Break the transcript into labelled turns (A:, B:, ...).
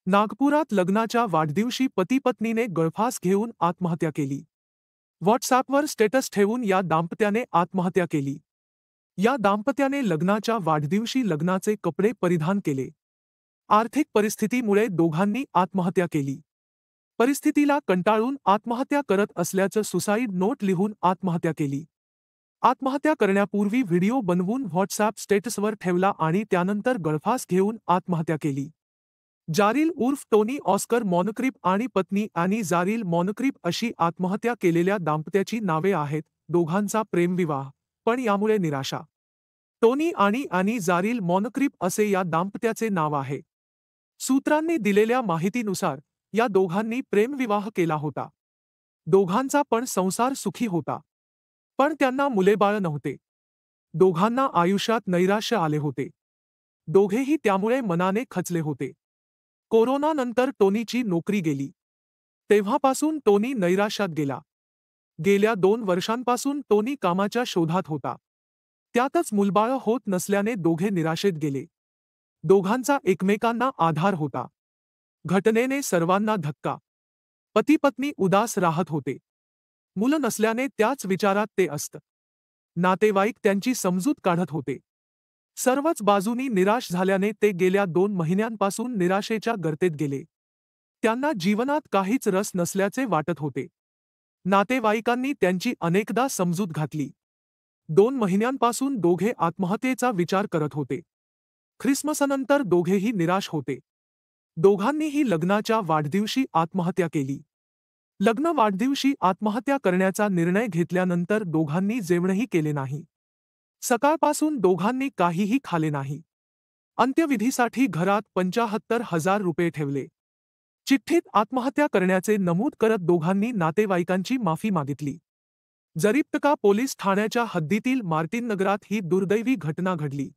A: नागपुरात लग्नाच्या वाढदिवशी पती-पत्नीने गळफास घेऊन आत्महत्या केली. व्हॉट्सॲपवर स्टेटस ठेवून या दाम्पत्याने आत्महत्या केली. या दाम्पत्याने लग्नाच्या वाढदिवशी लग्नाचे कपडे परिधान केले. आर्थिक परिस्थितीमुळे दोघांनी आत्महत्या केली. परिस्थितीला कंटाळून आत्महत्या करत असल्याचं सुसाईड नोट लिहून आत्महत्या केली. आत्महत्या करण्यापूर्वी व्हिडिओ बनवून व्हॉट्सॲप स्टेटसवर ठेवला आणि त्यानंतर गळफास घेऊन आत्महत्या केली. जारील उर्फ टोनी ऑस्कर मॉनक्रिप आणि पत्नी ॲनी जारील मॉनक्रिप अशी आत्महत्या केलेल्या दाम्पत्याची नावे आहेत. दोघांचा प्रेमविवाह, पण यामुळे निराशा. टोनी आणि ॲनी जारील मॉनक्रिप असे या दाम्पत्याचे नाव आहे. सूत्रांनी दिलेल्या माहितीनुसार या दोघांनी प्रेमविवाह केला होता. दोघांचा पण संसार सुखी होता. पण त्यांना मुलेबाळ नव्हते. दोघांना आयुष्यात नैराश्य आले होते. दोघेही त्यामुळे मनाने खचले होते. कोरोनानंतर टोनीची नोकरी गेली. तेव्हापासून टोनी नैराश्यात गेला. गेल्या 2 वर्षांपासून टोनी कामाच्या शोधात होता. त्यातच मुलबाळ होत नसल्याने दोघे निराशेत गेले. दोघांचा एकमेकांना आधार होता. घटनेने सर्वांना धक्का. पती-पत्नी उदास राहत होते. मुलं नसल्याने त्याच विचारात ते असत. नातेवाईक त्यांची समजूत काढत होते. सर्वच बाजूनी निराश झाल्याने ते गेल्या 2 महिन्यांपासून निराशेच्या गर्तेत गेले. त्यांना जीवनात काहीच रस नसल्याचे वाटत होते. नातेवाईकांनी त्यांची अनेकदा समजूत घातली. 2 महिन्यांपासून दोघे आत्महत्येचा विचार करत होते. ख्रिसमसनंतर दोघेही निराश होते. दोघांनीही लग्नाच्या वाढदिवशी आत्महत्या केली. लग्न वाढदिवशी आत्महत्या करण्याचा निर्णय घेतल्यानंतर दोघांनी जेवणही केले नाही. सकाळपासून दोघांनी काहीही खाले नाही. अंत्यविधीसाठी घरात 75,000 रुपये ठेवले. चिठ्ठीत आत्महत्या करण्याचे नमूद करत दोघांनी नातेवाईकांची माफी मागितली. जरीप्तका पोलीस ठाण्याच्या हद्दीतील मार्टिन नगरात ही दुर्दैवी घटना घडली.